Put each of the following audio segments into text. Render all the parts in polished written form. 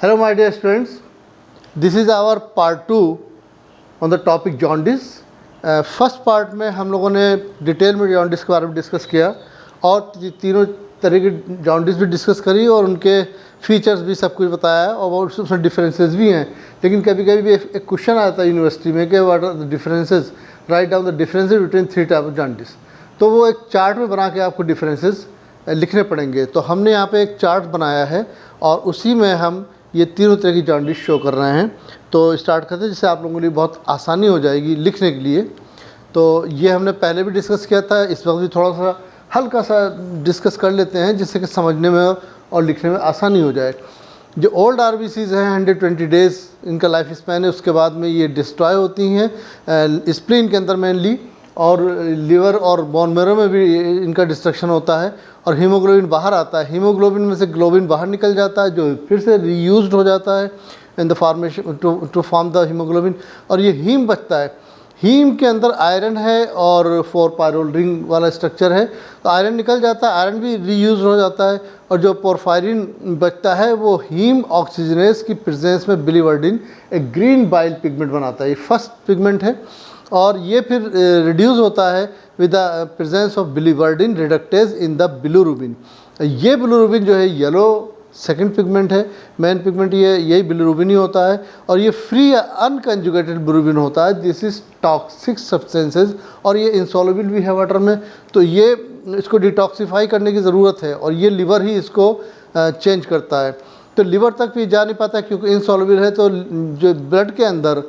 Hello my dear students, this is our part 2 on the topic jaundice. First part में हम लोगों ने detail में जॉन्डिस के बारे में डिस्कस किया और तीनों तरह की जॉन्डिस भी डिस्कस करी और उनके फीचर्स भी सब कुछ बताया और उसमें डिफरेंसेस भी हैं। लेकिन कभी कभी भी एक क्वेश्चन आता है यूनिवर्सिटी में कि what are the differences, write down the differences between 3 type of jaundice. तो वो एक चार्ट में बना के आपको डिफरेंसेस लिखने पड़ेंगे। तो हमने यहाँ पे एक चार्ट बनाया है और उसी में हम ये तीनों तरह की जॉन्डिस शो कर रहे हैं। तो स्टार्ट करते हैं जिससे आप लोगों के लिए बहुत आसानी हो जाएगी लिखने के लिए। तो ये हमने पहले भी डिस्कस किया था, इस वक्त भी थोड़ा सा हल्का सा डिस्कस कर लेते हैं जिससे कि समझने में और लिखने में आसानी हो जाए। जो ओल्ड आरबीसीज हैं 120 डेज़ इनका लाइफ स्पैन है, उसके बाद में ये डिस्ट्रॉय होती हैं स्प्लीन के अंदर मेनली, और लिवर और बोन मैरो में भी इनका डिस्ट्रक्शन होता है और हीमोग्लोबिन बाहर आता है। हीमोग्लोबिन में से ग्लोबिन बाहर निकल जाता है जो फिर से रीयूज्ड हो जाता है in the formation to form the haemoglobin, और ये हीम बचता है। हीम के अंदर आयरन है और 4 पायरोल रिंग वाला स्ट्रक्चर है, तो आयरन निकल जाता है, आयरन भी रीयूज हो जाता है। और जो पोरफायरिन बचता है वो हीम ऑक्सीजनेस की प्रेजेंस में बिलीवर्डिन एक ग्रीन बाइल पिगमेंट बनाता है। ये फर्स्ट पिगमेंट है और ये फिर रिड्यूस होता है with the presence of biliverdin reductase in the bilirubin. ये बिलिरुबिन जो है येलो सेकंड पिगमेंट है, मेन पिगमेंट यही बिलिरुबिन ही होता है और ये फ्री अनकंजुगेटेड बिलिरुबिन होता है। दिस इज टॉक्सिक सब्सटेंसेज और ये इंसॉल्युबल भी है वाटर में, तो ये इसको डिटॉक्सिफाई करने की ज़रूरत है और ये लिवर ही इसको चेंज करता है। तो लिवर तक भी जा नहीं पाता क्योंकि इंसॉल्युबल है। तो जो ब्लड के अंदर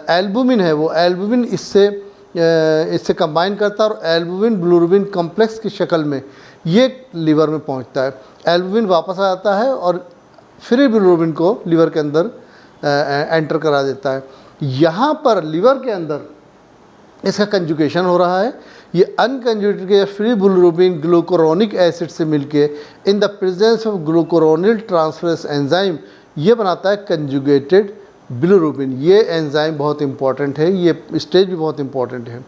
एल्बुमिन है वो एल्बुमिन इससे कंबाइन करता है और एल्बुमिन बिलिरुबिन कॉम्प्लेक्स की शक्ल में ये लिवर में पहुंचता है। एल्बुमिन वापस आ जाता है और फ्री बिलिरुबिन को लिवर के अंदर एंटर करा देता है। यहाँ पर लिवर के अंदर इसका कंजुगेशन हो रहा है। ये अनकंजुगेटेड या फ्री बिलिरुबिन ग्लूकुरोनिक एसिड से मिलके in the presence of glucuronyl transferase enzyme ये बनाता है कंजुगेटेड बिलिरुबिन। ये एंजाइम बहुत इंपॉर्टेंट है, ये स्टेज भी बहुत इंपॉर्टेंट है।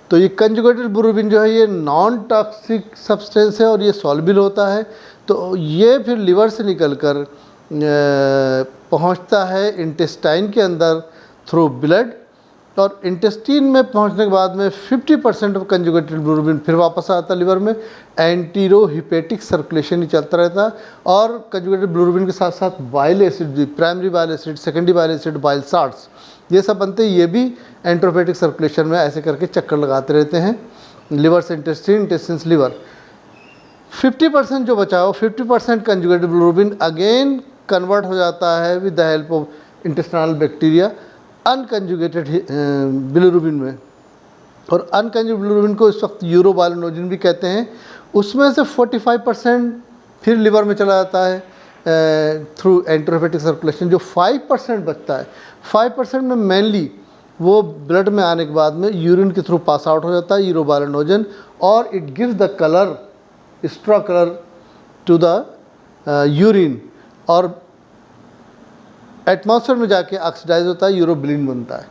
तो ये कंजुगेटेड बिलिरुबिन जो है ये नॉन टॉक्सिक सब्सटेंस है और ये सॉल्युबल होता है। तो ये फिर लिवर से निकलकर पहुंचता है इंटेस्टाइन के अंदर थ्रू ब्लड, और इंटेस्टाइन में पहुंचने के बाद में 50% ऑफ कंजुगेटेड बिलिरुबिन फिर वापस आता है लिवर में। एंटीरो हिपेटिक सर्कुलेशन ही चलता रहता है और कंजुगेटेड बिलिरुबिन के साथ साथ बाइल एसिड भी, primary bile acid, secondary bile acid, bile salts ये सब बनते हैं। ये भी एंट्रोपेटिक सर्कुलेशन में ऐसे करके चक्कर लगाते रहते हैं लिवर से इंटेस्टाइन, इंटेस्टाइन से लिवर। 50% जो बचा हो 50% कंजुगेटेड बिलिरुबिन अगेन कन्वर्ट हो जाता है with the help of intestinal bacteria unconjugated bilirubin में। और अनकंजुगेटेड बिलिरुबिन को इस वक्त यूरोबाइलिनोजिन भी कहते हैं। उसमें से 45% फिर लिवर में चला जाता है थ्रू एंट्रोपेटिक सर्कुलेशन। जो 5% बचता है 5% में मेनली वो ब्लड में आने के बाद में यूरिन के थ्रू पास आउट हो जाता है यूरोबाइलिनोजन, और it gives the colour, straw colour to the urine, और एटमॉस्फेयर में जाके ऑक्सीडाइज होता है, यूरोबिलिन बनता है।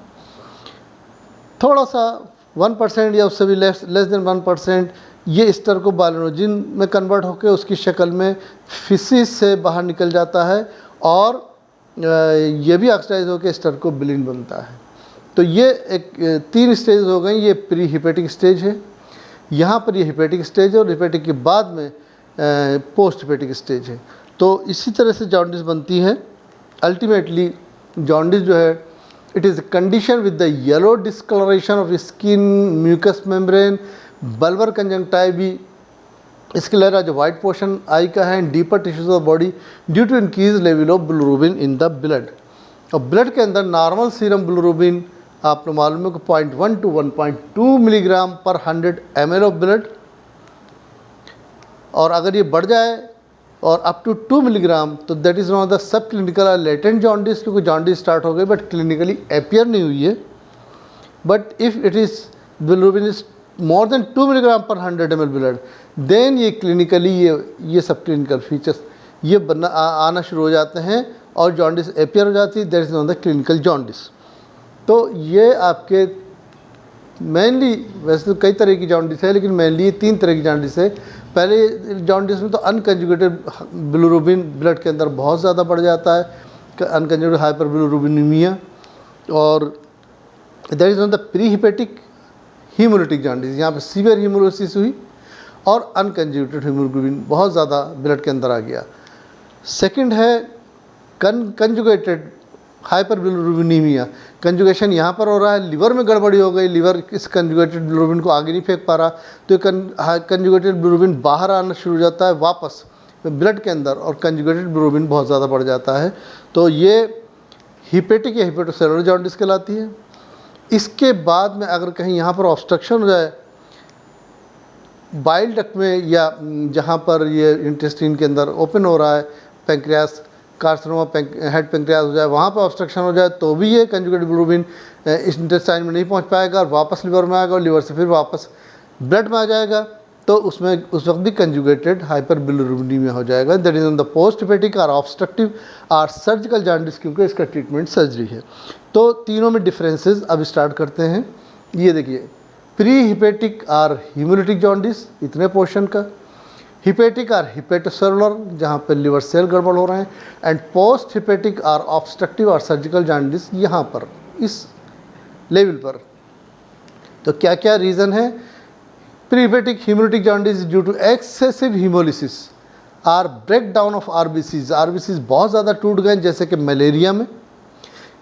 थोड़ा सा 1% या उससे भी लेस देन 1% ये स्टर को बाइलिनोजिन में कन्वर्ट होकर उसकी शक्ल में फिसिस से बाहर निकल जाता है और ये भी ऑक्सीडाइज होकर स्टर को बिलिन बनता है। तो ये एक 3 स्टेज हो गई। ये प्री हिपेटिक स्टेज है, यहाँ पर ये हिपेटिक स्टेज है और हिपेटिक के बाद में पोस्ट हिपेटिक स्टेज है। तो इसी तरह से जॉन्डिस बनती है। अल्टीमेटली जॉन्डिस जो है it is condition with the yellow discolouration of skin, mucous membrane, bulbar conjunctivae sclera जो वाइट पोर्शन आई का है, deeper tissues of body due to increase level of bilirubin in the blood. और blood के अंदर normal serum bilirubin आपको मालूम है कि 0.1 to 1.2 मिलीग्राम पर 100 ml ऑफ ब्लड, और अगर ये बढ़ जाए और अप टू 2 मिलीग्राम तो that is not the sub clinical latent jaundice, क्योंकि जॉन्डिस स्टार्ट हो गई बट क्लिनिकली अपियर नहीं हुई है। But if it is bilirubin is more than 2 milligram पर 100 ml ब्लड, देन ये क्लिनिकली ये सब क्लिनिकल फीचर्स ये आना शुरू हो जाते हैं और जॉन्डिस अपियर हो जाती है। That is not the clinical jaundice. तो ये आपके मेनली, वैसे तो कई तरह की जॉन्डिस है लेकिन मेनली 3 तरह की जॉन्डिस है। पहले जॉन्डिस में तो अनकंजुगेटेड बिलिरुबिन ब्लड के अंदर बहुत ज़्यादा बढ़ जाता है, अनकंजुगेटेड हाइपर बिलिरुबिनीमिया, और that is on the pre hepatic haemolytic jaundice. यहाँ पे सीवियर हीमोलिसिस हुई और अनकंजुगेटेड हीमोग्लोबिन बहुत ज़्यादा ब्लड के अंदर आ गया। सेकंड है कंजुगेटेड हाइपर बिलिरुबिनीमिया। कंजुगेशन यहाँ पर हो रहा है, लिवर में गड़बड़ी हो गई, लिवर इस कंजुगेटेड बिलिरुबिन को आगे नहीं फेंक पा रहा, तो ये कंजुगेटेड बिलिरुबिन बाहर आना शुरू हो जाता है वापस ब्लड के अंदर, और कंजुगेटेड बिलिरुबिन बहुत ज़्यादा बढ़ जाता है। तो ये हिपेटिक या हिपेटोसेलुलर जॉन्डिस कहलाती है। इसके बाद में अगर कहीं यहाँ पर ऑब्स्ट्रक्शन हो जाए बाइल डक्ट में, या जहाँ पर ये इंटेस्टाइन के अंदर ओपन हो रहा है, पैंक्रियास कार्सिनोमा हेड पैंक्रियास हो जाए, वहाँ पर ऑब्स्ट्रक्शन हो जाए, तो भी ये कंजुगेटेड बिलिरुबिन इस इंटेस्टाइन में नहीं पहुँच पाएगा और वापस लिवर में आएगा, और लिवर से फिर वापस ब्लड में आ जाएगा, तो उसमें उस वक्त भी कंजुगेटेड हाइपर बिलिरुबिनीमिया हो जाएगा। That is on the post hepatic और ऑब्स्ट्रक्टिव और सर्जिकल जॉन्डिस, क्योंकि इसका ट्रीटमेंट सर्जरी है। तो तीनों में डिफरेंसेस अब स्टार्ट करते हैं। ये देखिए, प्री हिपेटिक और हीमोलिटिक जॉन्डिस इतने पोर्शन का, हिपेटिक और हिपेटोसेलुलर जहाँ पे लिवर सेल गड़बड़ हो रहे हैं, एंड पोस्ट हिपेटिक और ऑब्स्ट्रक्टिव और सर्जिकल जॉन्डिस यहाँ पर इस लेवल पर। तो क्या क्या रीज़न है? Pre hepatic haemolytic jaundice due to excessive haemolysis और break down of RBCs. RBCs बहुत ज़्यादा टूट गए, जैसे कि मलेरिया में,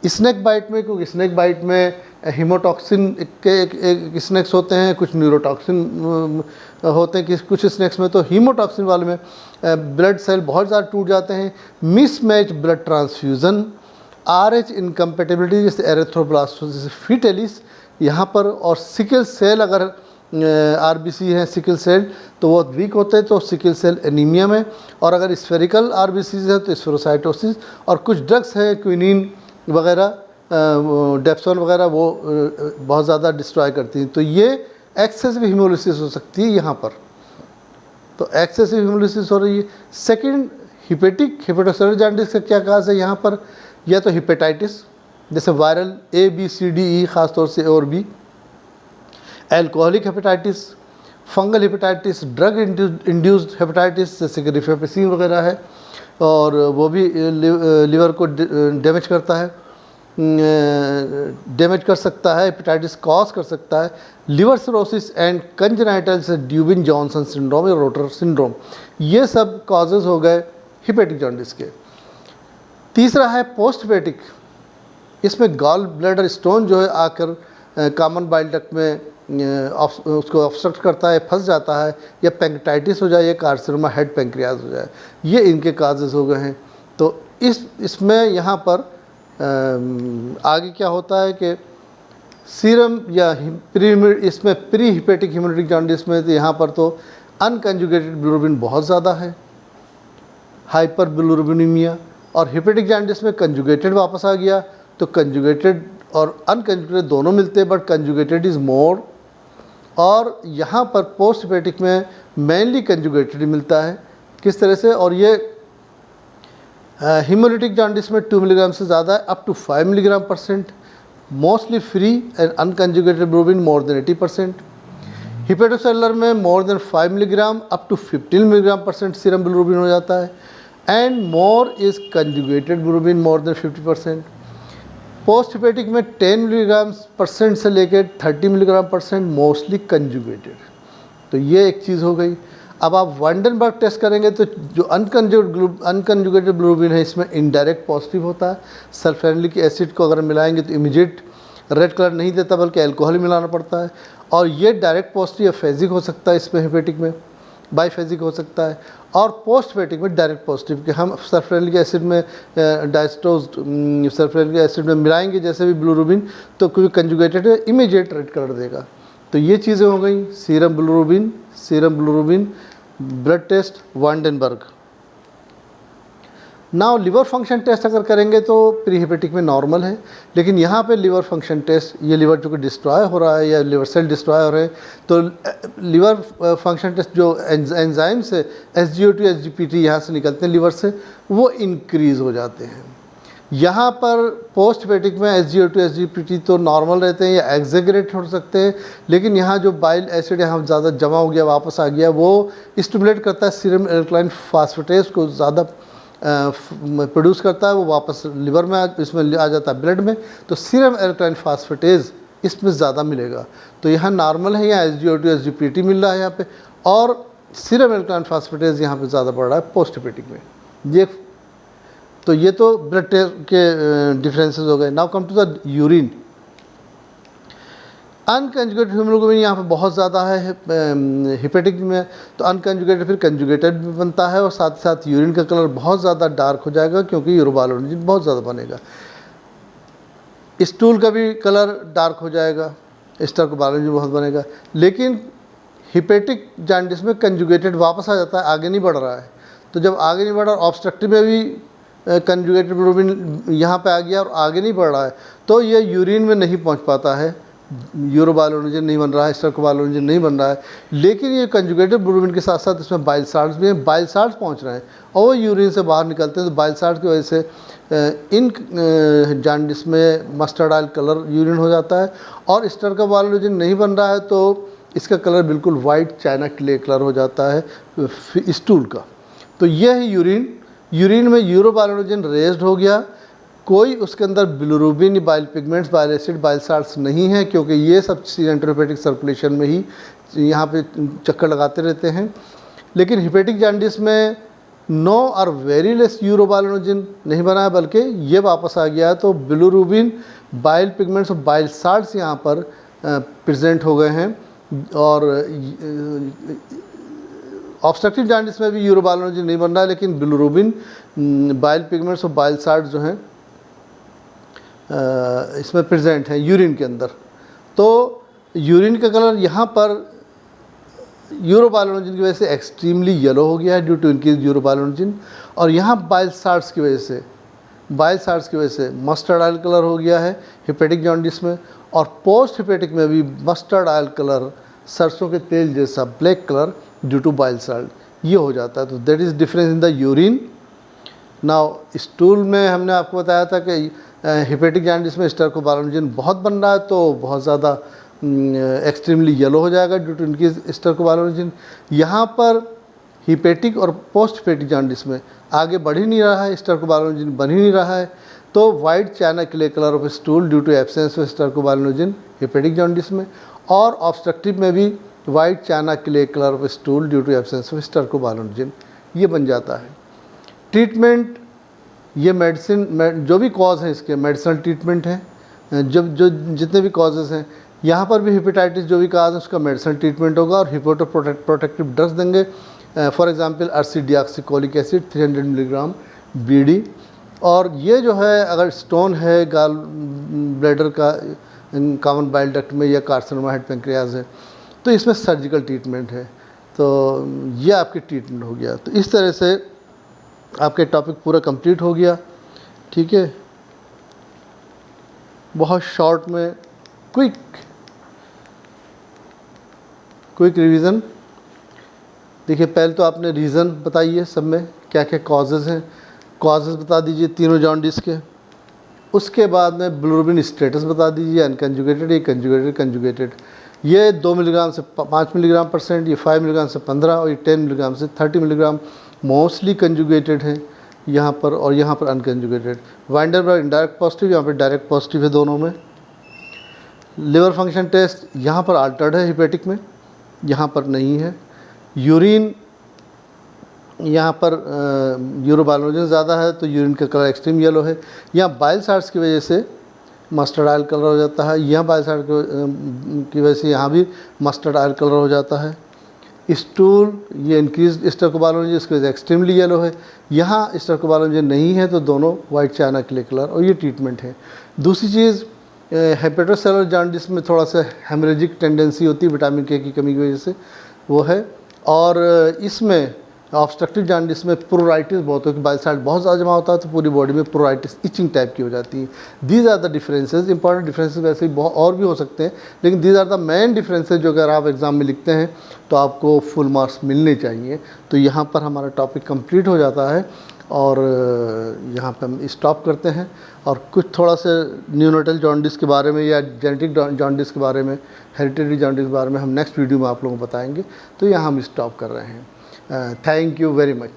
स्नेक बाइट में, क्योंकि स्नेक बाइट में हीमोटॉक्सिन के स्नेक्स होते हैं, कुछ न्यूरोटॉक्सिन होते हैं, कुछ स्नेक्स में तो हीमोटॉक्सिन वाले में ब्लड सेल बहुत ज़्यादा टूट जाते हैं। Mismatch blood transfusion, RH incompatibility जैसे एरेथ्रोब्लास्टोसिस फीटेलिस यहाँ पर, और सिकल सेल अगर आरबीसी है सिकल सेल तो वो वीक होते हैं, तो सिकल सेल एनीमिया में, और अगर स्फेरिकल आरबीसीज है तो स्फेरोसाइटोसिस, और कुछ ड्रग्स हैं क्विनीन वगैरह, डेप्सोन वगैरह, वो बहुत ज़्यादा डिस्ट्रॉय करती हैं। तो ये एक्सेसिव हीमोलिसिस हो सकती है यहाँ पर, तो एक्सेसिव हीमोलिसिस हो रही है। सेकंड, हिपेटिक हिपेटोसेलुलर जॉन्डिस का क्या काज है यहाँ पर? या तो हिपेटाइटिस जैसे वायरल ABCDE, ख़ास तौर से A और B, alcoholic hepatitis, fungal hepatitis, drug induced hepatitis जैसे कि रिफेपेसिन वगैरह है, और वो भी लिवर को डैमेज करता है, डैमेज कर सकता है, हेपेटाइटिस कॉज कर सकता है। लिवर सिरोसिस एंड कंजेनाइटल से ड्यूबिन जॉनसन सिंड्रोम या रोटर सिंड्रोम, ये सब कॉजेज़ हो गए हिपेटिक जॉन्डिस के। तीसरा है पोस्ट हिपेटिक, इसमें गॉल ब्लैडर स्टोन जो है आकर कॉमन बाइल डक्ट में उसको ऑब्स्ट्रक्ट करता है, फंस जाता है, या पैंक्रेटाइटिस हो जाए, या कार्सिनोमा हेड पैंक्रियाज हो जाए, ये इनके काजेज़ हो गए हैं। तो इसमें यहाँ पर आगे क्या होता है कि सीरम या इसमें प्री हिपेटिक हीमोलिटिक जॉन्डिस में तो यहाँ पर तो अनकंजुगेटेड बिलिरुबिन बहुत ज़्यादा है, हाइपर बिलिरुबिनीमिया, और हिपेटिक जॉन्डिस में कंजुगेटेड वापस आ गया, तो कंजुगेटेड और अनकंजुगेटेड दोनों मिलते हैं, बट कंजुगेटेड इज़ मोर। और यहाँ पर पोस्ट हिपेटिक में मेनली कंजुगेटेड मिलता है। किस तरह से? और ये हीमोलिटिक जॉन्डिस में 2 मिलीग्राम से ज़्यादा है, up to 5 milligram %, mostly free and unconjugated bilirubin more than 80%। Hepatocellular में more than 5 milligram up to 15 milligram % serum bilirubin हो जाता है, and more is conjugated bilirubin more than 50%। Post hepatic में 10 milligram % से लेकर 30 मिलीग्राम % मोस्टली कंजुगेटेड। तो ये एक चीज़ हो गई। अब आप वांडनबर्ग टेस्ट करेंगे तो जो अनकंजुगेटेड बिलिरुबिन है इसमें इनडायरेक्ट पॉजिटिव होता है। सल्फ्यूरिक एसिड को अगर मिलाएंगे तो इमीडिएट रेड कलर नहीं देता, बल्कि अल्कोहल मिलाना पड़ता है। और ये डायरेक्ट पॉजिटिव या फेजिक हो सकता है, इसमें हिपेटिक में बाईफेजिक हो सकता है, और पोस्ट हिपेटिक में डायरेक्ट पॉजिटिव कि हम सल्फ्यूरिक एसिड में डायस्टोज्ड सल्फ्यूरिक एसिड में मिलाएंगे जैसे भी बिलिरुबिन, तो क्योंकि कंजुगेटेड है इमीडिएट रेड कलर देगा। तो ये चीज़ें हो गई serum bilirubin, blood test, Van den Bergh. Now liver function test अगर करेंगे तो प्री हिपेटिक में नॉर्मल है, लेकिन यहाँ पे लिवर फंक्शन टेस्ट, ये लिवर जो कि डिस्ट्रॉय हो रहा है या लिवर सेल डिस्ट्रॉय हो रहे हैं, तो लिवर फंक्शन टेस्ट जो एंजाइम से SGOT SGPT यहाँ से निकलते हैं लिवर से, वो इंक्रीज़ हो जाते हैं। यहाँ पर पोस्ट हेपेटिक में SgO2 SGPT तो नॉर्मल रहते हैं या एक्सेगरेट हो सकते हैं, लेकिन यहाँ जो बाइल एसिड यहाँ ज़्यादा जमा हो गया, वापस आ गया, वो स्टिमुलेट करता है सीरम एल्कलाइन फास्फेटेज को, ज़्यादा प्रोड्यूस करता है, वो वापस लिवर में इसमें आ जाता है, ब्लड में, तो सीरम एल्कलाइन फास्फेटेज इसमें ज़्यादा मिलेगा। तो यहाँ नॉर्मल है, यहाँ SgO2 SGPT मिल रहा है यहाँ पे, और सीरम एल्कलाइन फास्फेटेज यहाँ पे ज़्यादा बढ़ रहा है पोस्ट हेपेटिक में। ये तो ब्लड टेस्ट के डिफरेंसेस हो गए। Now come to the urine. Unconjugated haemoglobin यहाँ पे बहुत ज़्यादा है हेपेटिक में, तो अनकंजुगेटेड फिर कंजुगेटेड भी बनता है, और साथ ही साथ यूरिन का कलर बहुत ज़्यादा डार्क हो जाएगा क्योंकि यूरोबाइलोनिजिन बहुत ज़्यादा बनेगा। स्टूल का भी कलर डार्क हो जाएगा, स्टर्कोबाइलोनिजिन बहुत बनेगा। लेकिन हेपेटिक जॉन्डिस में कंजुगेटेड वापस आ जाता है, आगे नहीं बढ़ रहा है। तो जब आगे नहीं बढ़ रहा, ऑब्स्ट्रक्टिव में भी कंजुगेटेड बिलिरुबिन यहाँ पे आ गया और आगे नहीं बढ़ रहा है, तो ये यूरिन में नहीं पहुँच पाता है, यूरोबाइलोनिजिन नहीं बन रहा है, स्टर्कोबाइलोनिजिन नहीं बन रहा है। लेकिन ये कंजुगेटेड बिलिरुबिन के साथ साथ इसमें बाइल साल्ट्स भी हैं, बाइल साल्ट्स पहुँच रहे हैं और वो यूरिन से बाहर निकलते हैं। तो बाइल साल्ट्स की वजह से इन जॉन्डिस में मस्टर्ड ऑयल कलर यूरिन हो जाता है, और स्टर्कोबाइलोनिजिन नहीं बन रहा है तो इसका कलर बिल्कुल वाइट चाइना क्ले कलर हो जाता है स्टूल का। तो यह है यूरिन। यूरिन में यूरोबाइलोनिजिन रेज्ड हो गया, कोई उसके अंदर bilirubin, bile pigments, bile acid, bile salts नहीं है, क्योंकि ये सब एंटेरोहेपेटिक सर्कुलेशन में ही यहाँ पे चक्कर लगाते रहते हैं। लेकिन हेपेटिक जॉन्डिस में नो और वेरी लेस यूरोबाइलोनिजिन नहीं बना है, बल्कि ये वापस आ गया है। तो बिलिरुबिन, बाइल पिगमेंट्स और बाइल साल्ट्स यहाँ पर प्रेजेंट हो गए हैं। और ऑब्स्ट्रक्टिव जॉन्डिस में भी यूरोबाइलोनिजिन नहीं बन रहा है, लेकिन बिलिरुबिन, बाइल पिगमेंट्स और बाइल साल्ट जो हैं इसमें प्रेजेंट हैं यूरिन के अंदर। तो यूरिन का कलर यहाँ पर यूरोबाइलोनिजिन की वजह से एक्सट्रीमली येलो हो गया है ड्यू टू इंक्रीज यूरोबाइलोनिजिन, और यहाँ बाइल साल्ट्स की वजह से मस्टर्ड ऑयल कलर हो गया है हेपेटिक जॉन्डिस में। और पोस्ट हेपेटिक में भी मस्टर्ड ऑयल कलर, सरसों के तेल जैसा black colour due to bile salt, ये हो जाता है। तो that is difference in the urine. Now stool में हमने आपको बताया था कि हेपेटिक जॉन्डिस में स्टर्कोबाइलोनिजिन बहुत बन रहा है, तो बहुत ज़्यादा एक्सट्रीमली येलो हो जाएगा ड्यू टू इनकी स्टर्कोबाइलोनिजिन। यहाँ पर हेपेटिक और पोस्ट हेपेटिक जॉन्डिस में आगे बढ़ ही नहीं रहा है, स्टर्कोबाइलोनिजिन बन ही नहीं रहा है, तो white china clay colour of stool due to absence of stercobilinogen hepatic jaundice में, और ऑब्स्ट्रक्टिव में भी white china clay colour of stool due to absence of stercobilinogen ये बन जाता है। ट्रीटमेंट, ये मेडिसिन जो भी कॉज है इसके मेडिसिनल ट्रीटमेंट है, जो जितने भी कॉजेज़ हैं, यहाँ पर भी हेपेटाइटिस जो भी काज है उसका मेडिसिनल ट्रीटमेंट होगा, और हिपोटो प्रोटेक्टिव ड्रग्स देंगे। For example ursodeoxycholic acid 300 milligram BD। और ये जो है अगर स्टोन है गाल ब्लैडर का कॉमन बाइल डक्ट में या कार्सिनोमा हेड पैंक्रियाज है, तो इसमें सर्जिकल ट्रीटमेंट है। तो ये आपकी ट्रीटमेंट हो गया। तो इस तरह से आपके टॉपिक पूरा कंप्लीट हो गया। ठीक है, बहुत शॉर्ट में क्विक रिवीजन। देखिए, पहले तो आपने रीज़न बताइए सब में क्या क्या कॉजेज़ हैं, कॉजेज़ बता दीजिए तीनों जॉन्डिस के। उसके बाद में बिलिरुबिन स्टेटस बता दीजिए, अनकंजुगेटेड या कंजुगेटेड। ये 2 मिलीग्राम से 5 मिलीग्राम %, ये 5 मिलीग्राम से 15, और ये 10 मिलीग्राम से 30 मिलीग्राम मोस्टली कंजुगेटेड है यहाँ पर, और यहाँ पर अनकंजुगेटेड। वाइंडरबर्ग इनडायरेक्ट पॉजिटिव, यहाँ पर डायरेक्ट पॉजिटिव है दोनों में। लिवर फंक्शन टेस्ट यहाँ पर अल्टर्ड है हेपेटिक में, यहाँ पर नहीं है। यूरिन यहाँ पर यूरोबाइलोनिजिन ज़्यादा है, तो यूरिन का कलर एक्सट्रीम येलो है। यहाँ बाइल साल्ट्स की वजह से मस्टर्ड ऑयल कलर हो जाता है, यहाँ बाइल साल्ट की वजह से यहाँ भी मस्टर्ड ऑयल कलर हो जाता है। स्टूल, ये इंक्रीज स्टर्कोबाइलोनिजिन, इसकी वजह से एक्सट्रीमली येलो है। यहाँ स्टर्कोबाइलोनिजिन नहीं है, तो दोनों वाइट चाइना क्ले कलर, और ये ट्रीटमेंट है। दूसरी चीज़, हेपेटोसेलुलर जॉन्डिस में थोड़ा सा हेमरेजिक टेंडेंसी होती है विटामिन K की कमी की वजह से, वो है। और इसमें ऑब्स्ट्रक्टिव जॉन्डिस में प्रोराइटिस बहुत होती है, बाइल साल्ट बहुत ज़्यादा जमा होता है, तो पूरी बॉडी में प्रोराइटिस इचिंग टाइप की हो जाती है। These are the differences, important differences वैसे ही बहुत और भी हो सकते हैं, लेकिन these are the main differences जो अगर आप एग्ज़ाम में लिखते हैं तो आपको फुल मार्क्स मिलने चाहिए। तो यहाँ पर हमारा टॉपिक कंप्लीट हो जाता है। और यहाँ पे हम स्टॉप करते हैं और कुछ थोड़ा सा न्यूनेटल जॉन्डिस के बारे में या जेनेटिक जॉन्डिस के बारे में, हेरिडिटरी जॉन्डिस के बारे में हम नेक्स्ट वीडियो में आप लोगों को बताएंगे। तो यहाँ हम स्टॉप कर रहे हैं। Thank you very much.